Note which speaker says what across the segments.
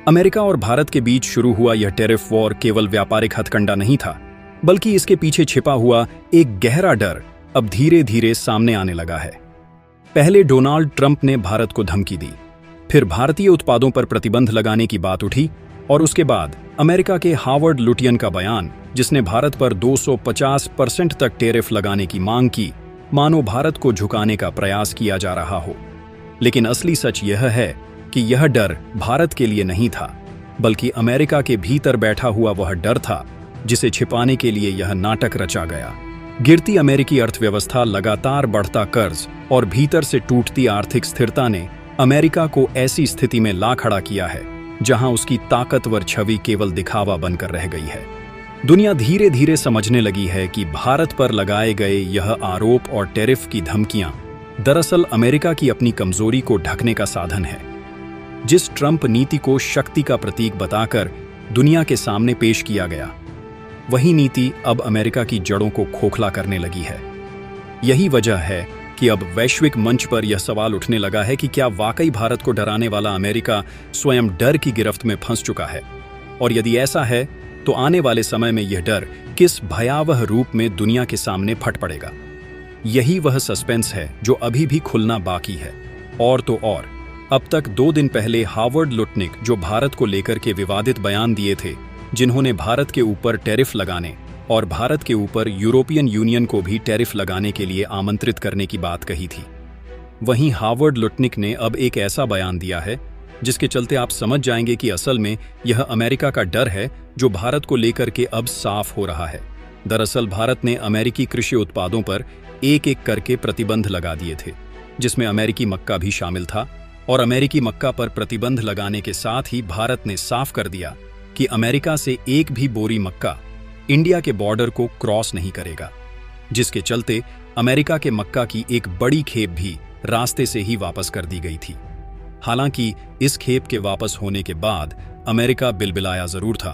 Speaker 1: America और भारत के बीच शुरू हुआ यह टैरिफ वॉर केवल व्यापारिक हथकंडा नहीं था, बल्कि इसके पीछे छिपा हुआ एक गहरा डर अब धीरे धीरे सामने आने लगा है। पहले डोनाल्ड ट्रंप ने भारत को धमकी दी, फिर भारतीय उत्पादों पर प्रतिबंध लगाने की बात उठी, और उसके बाद अमेरिका के हावर्ड लुटियन का बयान, जिसने भारत पर 250% तक टैरिफ लगाने की मांग की, मानो भारत को झुकाने का प्रयास किया जा रहा हो। लेकिन असली सच यह है कि यह डर भारत के लिए नहीं था, बल्कि अमेरिका के भीतर बैठा हुआ वह डर था जिसे छिपाने के लिए यह नाटक रचा गया। गिरती अमेरिकी अर्थव्यवस्था, लगातार बढ़ता कर्ज और भीतर से टूटती आर्थिक स्थिरता ने अमेरिका को ऐसी स्थिति में ला खड़ा किया है जहां उसकी ताकतवर छवि केवल दिखावा बनकर रह गई है। दुनिया धीरे धीरे समझने लगी है कि भारत पर लगाए गए यह आरोप और टैरिफ की धमकियां दरअसल अमेरिका की अपनी कमजोरी को ढकने का साधन है। जिस ट्रंप नीति को शक्ति का प्रतीक बताकर दुनिया के सामने पेश किया गया, वही नीति अब अमेरिका की जड़ों को खोखला करने लगी है। यही वजह है कि अब वैश्विक मंच पर यह सवाल उठने लगा है कि क्या वाकई भारत को डराने वाला अमेरिका स्वयं डर की गिरफ्त में फंस चुका है, और यदि ऐसा है तो आने वाले समय में यह डर किस भयावह रूप में दुनिया के सामने फट पड़ेगा। यही वह सस्पेंस है जो अभी भी खुलना बाकी है। और तो और, अब तक 2 दिन पहले हावर्ड लुटनिक, जो भारत को लेकर के विवादित बयान दिए थे, जिन्होंने भारत के ऊपर टैरिफ लगाने और भारत के ऊपर यूरोपियन यूनियन को भी टैरिफ लगाने के लिए आमंत्रित करने की बात कही थी, वहीं हावर्ड लुटनिक ने अब एक ऐसा बयान दिया है जिसके चलते आप समझ जाएंगे कि असल में यह अमेरिका का डर है जो भारत को लेकर के अब साफ हो रहा है। दरअसल भारत ने अमेरिकी कृषि उत्पादों पर एक एक करके प्रतिबंध लगा दिए थे, जिसमें अमेरिकी मक्का भी शामिल था, और अमेरिकी मक्का पर प्रतिबंध लगाने के साथ ही भारत ने साफ कर दिया कि अमेरिका से एक भी बोरी मक्का इंडिया के बॉर्डर को क्रॉस नहीं करेगा, जिसके चलते अमेरिका के मक्का की एक बड़ी खेप भी रास्ते से ही वापस कर दी गई थी। हालांकि इस खेप के वापस होने के बाद अमेरिका बिलबिलाया जरूर था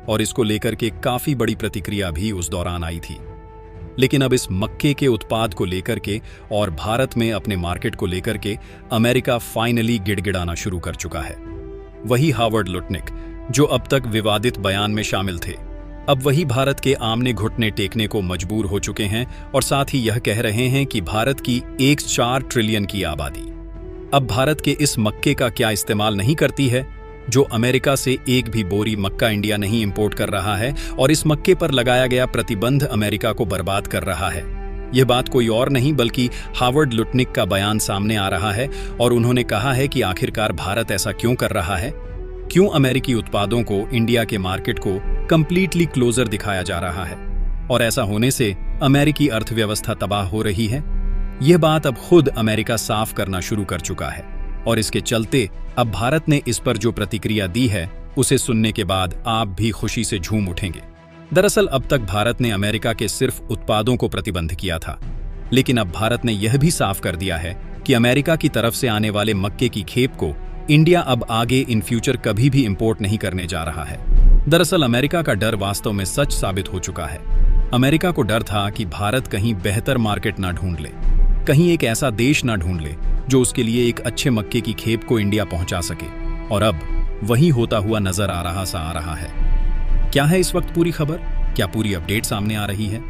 Speaker 1: और इसको लेकर के काफी बड़ी प्रतिक्रिया भी उस दौरान आई थी। लेकिन अब इस मक्के के उत्पाद को लेकर के और भारत में अपने मार्केट को लेकर के अमेरिका फाइनली गिड़गिड़ाना शुरू कर चुका है। वही हावर्ड लुटनिक, जो अब तक विवादित बयान में शामिल थे, अब वही भारत के आमने घुटने टेकने को मजबूर हो चुके हैं और साथ ही यह कह रहे हैं कि भारत की 4 ट्रिलियन की आबादी अब भारत के इस मक्के का क्या इस्तेमाल नहीं करती है, जो अमेरिका से एक भी बोरी मक्का इंडिया नहीं इंपोर्ट कर रहा है, और इस मक्के पर लगाया गया प्रतिबंध अमेरिका को बर्बाद कर रहा है। यह बात कोई और नहीं बल्कि हावर्ड लुटनिक का बयान सामने आ रहा है, और उन्होंने कहा है कि आखिरकार भारत ऐसा क्यों कर रहा है, क्यों अमेरिकी उत्पादों को इंडिया के मार्केट को कंप्लीटली क्लोजर दिखाया जा रहा है, और ऐसा होने से अमेरिकी अर्थव्यवस्था तबाह हो रही है। यह बात अब खुद अमेरिका साफ करना शुरू कर चुका है, और इसके चलते अब भारत ने इस पर जो प्रतिक्रिया दी है उसे सुनने के बाद आप भी खुशी से झूम उठेंगे। दरअसल अब तक भारत ने अमेरिका के सिर्फ उत्पादों को प्रतिबंध किया था, लेकिन अब भारत ने यह भी साफ कर दिया है कि अमेरिका की तरफ से आने वाले मक्के की खेप को इंडिया अब आगे इन फ्यूचर कभी भी इंपोर्ट नहीं करने जा रहा है। दरअसल अमेरिका का डर वास्तव में सच साबित हो चुका है। अमेरिका को डर था कि भारत कहीं बेहतर मार्केट ना ढूंढ ले, कहीं एक ऐसा देश ना ढूंढ ले जो उसके लिए एक अच्छे मक्के की खेप को इंडिया पहुंचा सके, और अब वही होता हुआ नजर आ रहा है। क्या है इस वक्त पूरी खबर, क्या पूरी अपडेट सामने आ रही है?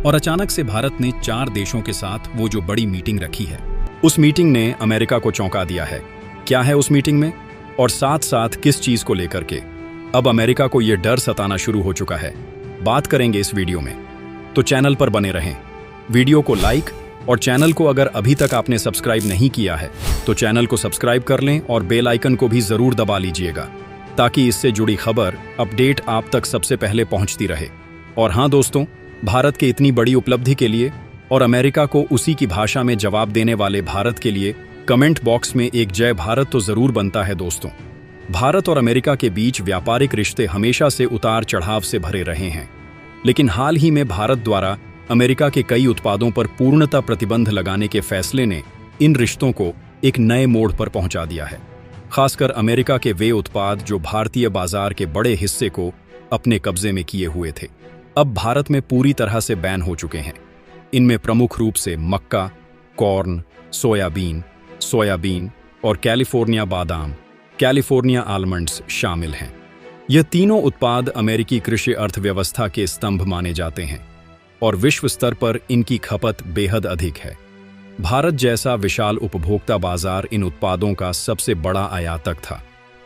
Speaker 1: और अचानक से भारत ने 4 देशों के साथ वो जो बड़ी मीटिंग रखी है, उस मीटिंग ने अमेरिका को चौंका दिया है। क्या है उस मीटिंग में, और साथ साथ किस चीज को लेकर के अब अमेरिका को यह डर सताना शुरू हो चुका है, बात करेंगे इस वीडियो में। तो चैनल पर बने रहें, वीडियो को लाइक, और चैनल को अगर अभी तक आपने सब्सक्राइब नहीं किया है तो चैनल को सब्सक्राइब कर लें और बेल आइकन को भी जरूर दबा लीजिएगा, ताकि इससे जुड़ी खबर अपडेट आप तक सबसे पहले पहुंचती रहे। और हाँ दोस्तों, भारत के इतनी बड़ी उपलब्धि के लिए और अमेरिका को उसी की भाषा में जवाब देने वाले भारत के लिए कमेंट बॉक्स में एक जय भारत तो जरूर बनता है दोस्तों। भारत और अमेरिका के बीच व्यापारिक रिश्ते हमेशा से उतार चढ़ाव से भरे रहे हैं, लेकिन हाल ही में भारत द्वारा अमेरिका के कई उत्पादों पर पूर्णतः प्रतिबंध लगाने के फैसले ने इन रिश्तों को एक नए मोड़ पर पहुंचा दिया है। खासकर अमेरिका के वे उत्पाद जो भारतीय बाजार के बड़े हिस्से को अपने कब्जे में किए हुए थे, अब भारत में पूरी तरह से बैन हो चुके हैं। इनमें प्रमुख रूप से मक्का, कॉर्न, सोयाबीन और कैलिफोर्निया बादाम कैलिफोर्निया आलमंड्स शामिल हैं। यह तीनों उत्पाद अमेरिकी कृषि अर्थव्यवस्था के स्तंभ माने जाते हैं और विश्व स्तर पर इनकी खपत बेहद अधिक है। भारत जैसा विशाल उपभोक्ता बाजार इन उत्पादों का सबसे बड़ा आयातक था,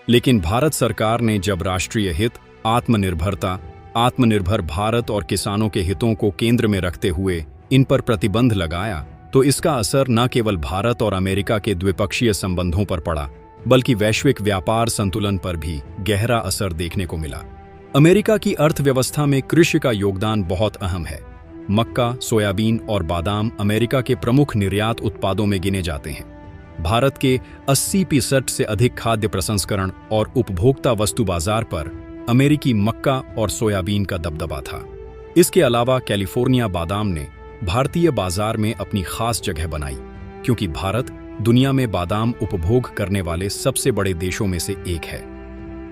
Speaker 1: लेकिन भारत सरकार ने जब राष्ट्रीय हित, आत्मनिर्भरता, आत्मनिर्भर भारत और किसानों के हितों को केंद्र में रखते हुए इन पर प्रतिबंध लगाया, तो इसका असर न केवल भारत और अमेरिका के द्विपक्षीय संबंधों पर पड़ा, बल्कि वैश्विक व्यापार संतुलन पर भी गहरा असर देखने को मिला। अमेरिका की अर्थव्यवस्था में कृषि का योगदान बहुत अहम है। मक्का, सोयाबीन और बादाम अमेरिका के प्रमुख निर्यात उत्पादों में गिने जाते हैं। भारत के 80% से अधिक खाद्य प्रसंस्करण और उपभोक्ता वस्तु बाजार पर अमेरिकी मक्का और सोयाबीन का दबदबा था। इसके अलावा कैलिफोर्निया बादाम ने भारतीय बाजार में अपनी खास जगह बनाई, क्योंकि भारत दुनिया में बादाम उपभोग करने वाले सबसे बड़े देशों में से एक है।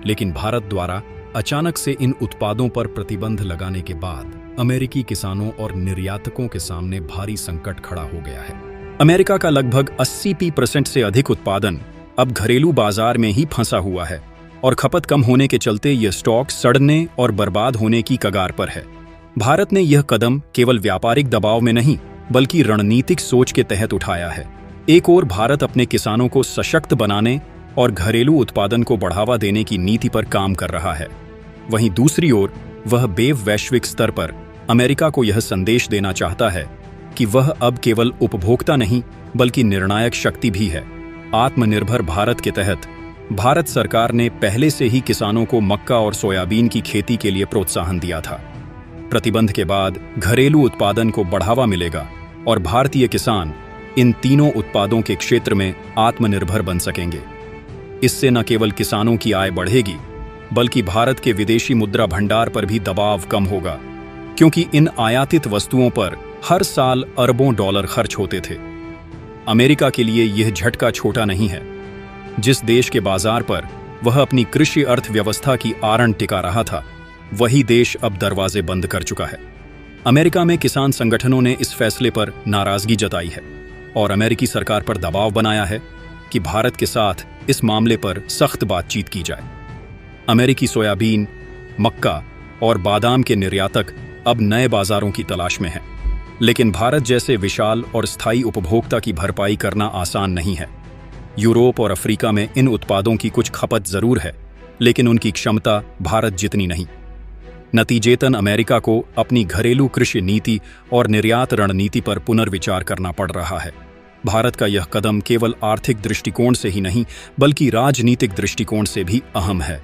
Speaker 1: लेकिन भारत द्वारा अचानक से इन उत्पादों पर प्रतिबंध लगाने के बाद अमेरिकी किसानों और निर्यातकों के सामने भारी संकट खड़ा हो गया है। अमेरिका का लगभग 80% से अधिक उत्पादन अब घरेलू बाजार में ही फंसा हुआ है और खपत कम होने के चलते यह स्टॉक सड़ने और बर्बाद होने की कगार पर है। भारत ने यह कदम केवल व्यापारिक दबाव में नहीं, बल्कि रणनीतिक सोच के तहत उठाया है। एक ओर भारत अपने किसानों को सशक्त बनाने और घरेलू उत्पादन को बढ़ावा देने की नीति पर काम कर रहा है, वहीं दूसरी ओर वह वैश्विक स्तर पर अमेरिका को यह संदेश देना चाहता है कि वह अब केवल उपभोक्ता नहीं, बल्कि निर्णायक शक्ति भी है। आत्मनिर्भर भारत के तहत भारत सरकार ने पहले से ही किसानों को मक्का और सोयाबीन की खेती के लिए प्रोत्साहन दिया था। प्रतिबंध के बाद घरेलू उत्पादन को बढ़ावा मिलेगा और भारतीय किसान इन तीनों उत्पादों के क्षेत्र में आत्मनिर्भर बन सकेंगे। इससे न केवल किसानों की आय बढ़ेगी, बल्कि भारत के विदेशी मुद्रा भंडार पर भी दबाव कम होगा, क्योंकि इन आयातित वस्तुओं पर हर साल अरबों डॉलर खर्च होते थे। अमेरिका के लिए यह झटका छोटा नहीं है। जिस देश के बाजार पर वह अपनी कृषि अर्थव्यवस्था की आरण टिका रहा था, वही देश अब दरवाजे बंद कर चुका है। अमेरिका में किसान संगठनों ने इस फैसले पर नाराजगी जताई है और अमेरिकी सरकार पर दबाव बनाया है कि भारत के साथ इस मामले पर सख्त बातचीत की जाए। अमेरिकी सोयाबीन, मक्का और बादाम के निर्यातक अब नए बाजारों की तलाश में हैं, लेकिन भारत जैसे विशाल और स्थायी उपभोक्ता की भरपाई करना आसान नहीं है। यूरोप और अफ्रीका में इन उत्पादों की कुछ खपत जरूर है, लेकिन उनकी क्षमता भारत जितनी नहीं। नतीजेतन अमेरिका को अपनी घरेलू कृषि नीति और निर्यात रणनीति पर पुनर्विचार करना पड़ रहा है। भारत का यह कदम केवल आर्थिक दृष्टिकोण से ही नहीं, बल्कि राजनीतिक दृष्टिकोण से भी अहम है।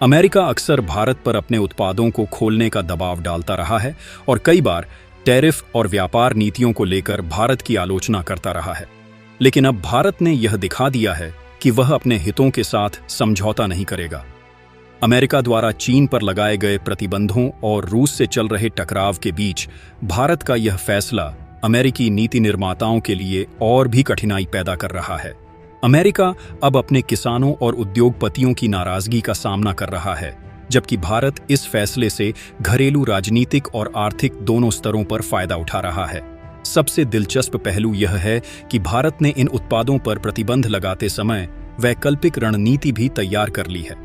Speaker 1: अमेरिका अक्सर भारत पर अपने उत्पादों को खोलने का दबाव डालता रहा है और कई बार टैरिफ और व्यापार नीतियों को लेकर भारत की आलोचना करता रहा है। लेकिन अब भारत ने यह दिखा दिया है कि वह अपने हितों के साथ समझौता नहीं करेगा। अमेरिका द्वारा चीन पर लगाए गए प्रतिबंधों और रूस से चल रहे टकराव के बीच भारत का यह फैसला अमेरिकी नीति निर्माताओं के लिए और भी कठिनाई पैदा कर रहा है। अमेरिका अब अपने किसानों और उद्योगपतियों की नाराजगी का सामना कर रहा है, जबकि भारत इस फैसले से घरेलू राजनीतिक और आर्थिक दोनों स्तरों पर फायदा उठा रहा है। सबसे दिलचस्प पहलू यह है कि भारत ने इन उत्पादों पर प्रतिबंध लगाते समय वैकल्पिक रणनीति भी तैयार कर ली है।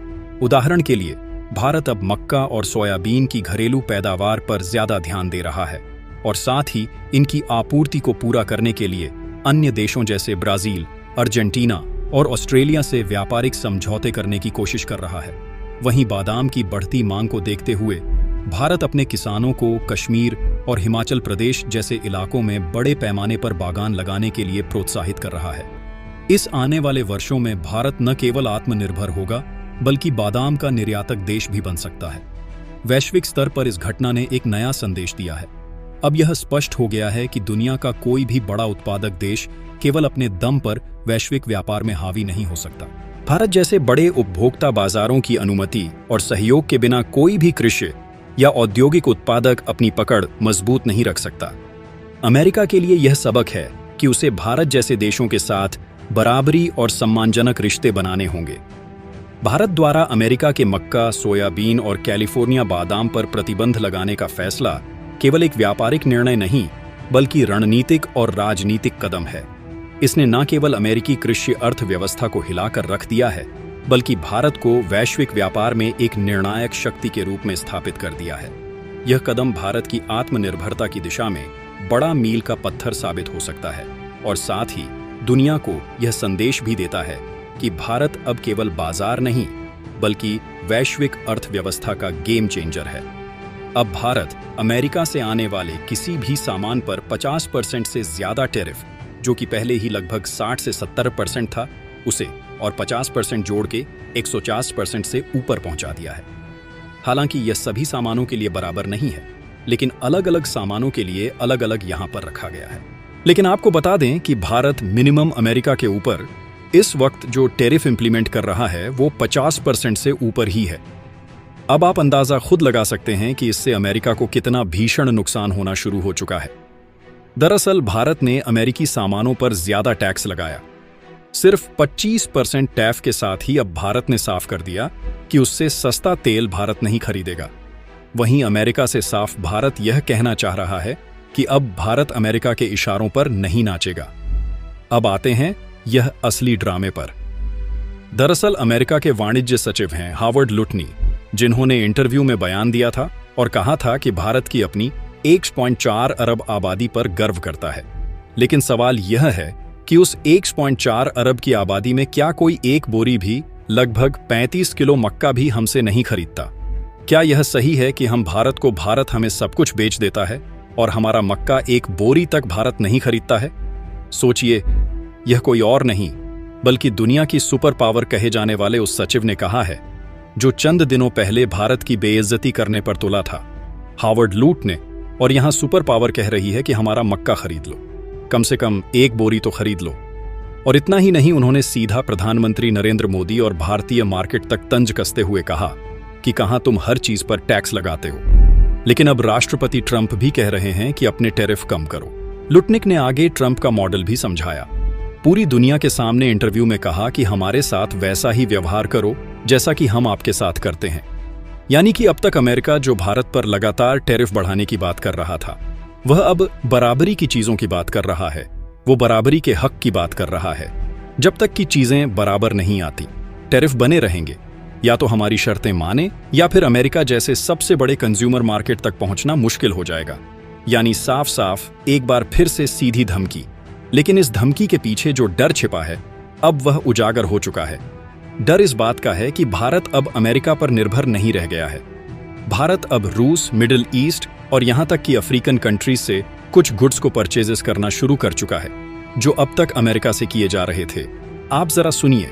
Speaker 1: उदाहरण के लिए, भारत अब मक्का और सोयाबीन की घरेलू पैदावार पर ज्यादा ध्यान दे रहा है और साथ ही इनकी आपूर्ति को पूरा करने के लिए अन्य देशों जैसे ब्राजील, अर्जेंटीना और ऑस्ट्रेलिया से व्यापारिक समझौते करने की कोशिश कर रहा है। वहीं बादाम की बढ़ती मांग को देखते हुए भारत अपने किसानों को कश्मीर और हिमाचल प्रदेश जैसे इलाकों में बड़े पैमाने पर बागान लगाने के लिए प्रोत्साहित कर रहा है। इस आने वाले वर्षों में भारत न केवल आत्मनिर्भर होगा, बल्कि बादाम का निर्यातक देश भी बन सकता है। वैश्विक स्तर पर इस घटना ने एक नया संदेश दिया है। अब यह स्पष्ट हो गया है कि दुनिया का कोई भी बड़ा उत्पादक देश केवल अपने दम पर वैश्विक व्यापार में हावी नहीं हो सकता। भारत जैसे बड़े उपभोक्ता बाजारों की अनुमति और सहयोग के बिना कोई भी कृषि या औद्योगिक उत्पादक अपनी पकड़ मजबूत नहीं रख सकता। अमेरिका के लिए यह सबक है कि उसे भारत जैसे देशों के साथ बराबरी और सम्मानजनक रिश्ते बनाने होंगे। भारत द्वारा अमेरिका के मक्का, सोयाबीन और कैलिफोर्निया बादाम पर प्रतिबंध लगाने का फैसला केवल एक व्यापारिक निर्णय नहीं, बल्कि रणनीतिक और राजनीतिक कदम है। इसने न केवल अमेरिकी कृषि अर्थव्यवस्था को हिलाकर रख दिया है, बल्कि भारत को वैश्विक व्यापार में एक निर्णायक शक्ति के रूप में स्थापित कर दिया है। यह कदम भारत की आत्मनिर्भरता की दिशा में बड़ा मील का पत्थर साबित हो सकता है और साथ ही दुनिया को यह संदेश भी देता है कि भारत अब केवल बाजार नहीं बल्कि वैश्विक अर्थव्यवस्था का गेम चेंजर है। अब भारत अमेरिका से आने वाले किसी भी सामान पर 50% से ज्यादा टैरिफ, जो कि पहले ही लगभग 60 से 70% था, उसे और 50% जोड़ के 150% से ऊपर पहुंचा दिया है। हालांकि यह सभी सामानों के लिए बराबर नहीं है, लेकिन अलग अलग सामानों के लिए अलग अलग यहां पर रखा गया है। लेकिन आपको बता दें कि भारत मिनिमम अमेरिका के ऊपर इस वक्त जो टैरिफ इंप्लीमेंट कर रहा है वो 50% से ऊपर ही है। अब आप अंदाजा खुद लगा सकते हैं कि इससे अमेरिका को कितना भीषण नुकसान होना शुरू हो चुका है। दरअसल भारत ने अमेरिकी सामानों पर ज्यादा टैक्स लगाया। सिर्फ 25% टैरिफ के साथ ही अब भारत ने साफ कर दिया कि उससे सस्ता तेल भारत नहीं खरीदेगा। वहीं अमेरिका से साफ भारत यह कहना चाह रहा है कि अब भारत अमेरिका के इशारों पर नहीं नाचेगा। अब आते हैं यह असली ड्रामे पर। दरअसल अमेरिका के वाणिज्य सचिव हैं हावर्ड लुटनी, जिन्होंने इंटरव्यू में बयान दिया था और कहा था कि भारत की अपनी 1.4 अरब आबादी पर गर्व करता है। लेकिन सवाल यह है कि उस 1.4 अरब की आबादी में क्या कोई एक बोरी भी, लगभग 35 किलो मक्का भी हमसे नहीं खरीदता? क्या यह सही है कि भारत हमें सब कुछ बेच देता है और हमारा मक्का एक बोरी तक भारत नहीं खरीदता है? सोचिए, यह कोई और नहीं बल्कि दुनिया की सुपर पावर कहे जाने वाले उस सचिव ने कहा है, जो चंद दिनों पहले भारत की बेइज्जती करने पर तुला था। हावर्ड लूट ने, और यहां सुपर पावर कह रही है कि हमारा मक्का खरीद लो, कम से कम एक बोरी तो खरीद लो। और इतना ही नहीं, उन्होंने सीधा प्रधानमंत्री नरेंद्र मोदी और भारतीय मार्केट तक तंज कसते हुए कहा कि कहां तुम हर चीज पर टैक्स लगाते हो। लेकिन अब राष्ट्रपति ट्रंप भी कह रहे हैं कि अपने टैरिफ कम करो। लुटनिक ने आगे ट्रंप का मॉडल भी समझाया। पूरी दुनिया के सामने इंटरव्यू में कहा कि हमारे साथ वैसा ही व्यवहार करो जैसा कि हम आपके साथ करते हैं। यानी कि अब तक अमेरिका जो भारत पर लगातार टैरिफ बढ़ाने की बात कर रहा था, वह अब बराबरी की चीजों की बात कर रहा है। वो बराबरी के हक की बात कर रहा है। जब तक कि चीजें बराबर नहीं आती, टैरिफ बने रहेंगे। या तो हमारी शर्तें माने या फिर अमेरिका जैसे सबसे बड़े कंज्यूमर मार्केट तक पहुंचना मुश्किल हो जाएगा। यानी साफ साफ एक बार फिर से सीधी धमकी। लेकिन इस धमकी के पीछे जो डर छिपा है, अब वह उजागर हो चुका है। डर इस बात का है कि भारत अब अमेरिका पर निर्भर नहीं रह गया है। भारत अब रूस, मिडिल ईस्ट और यहां तक कि अफ्रीकन कंट्रीज से कुछ गुड्स को परचेजेस करना शुरू कर चुका है, जो अब तक अमेरिका से किए जा रहे थे। आप जरा सुनिए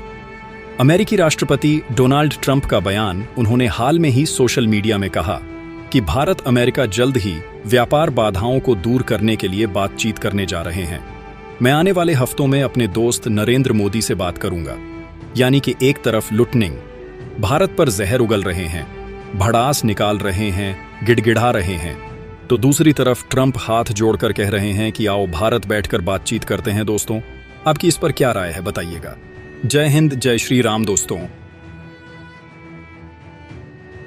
Speaker 1: अमेरिकी राष्ट्रपति डोनाल्ड ट्रंप का बयान। उन्होंने हाल में ही सोशल मीडिया में कहा कि भारत अमेरिका जल्द ही व्यापार बाधाओं को दूर करने के लिए बातचीत करने जा रहे हैं। मैं आने वाले हफ्तों में अपने दोस्त नरेंद्र मोदी से बात करूंगा। यानी कि एक तरफ लुटनिंग भारत पर जहर उगल रहे हैं, भड़ास निकाल रहे हैं, गिड़गिड़ा रहे हैं, तो दूसरी तरफ ट्रंप हाथ जोड़कर कह रहे हैं कि आओ भारत बैठकर बातचीत करते हैं। दोस्तों, आपकी इस पर क्या राय है, बताइएगा। जय हिंद, जय श्री राम दोस्तों।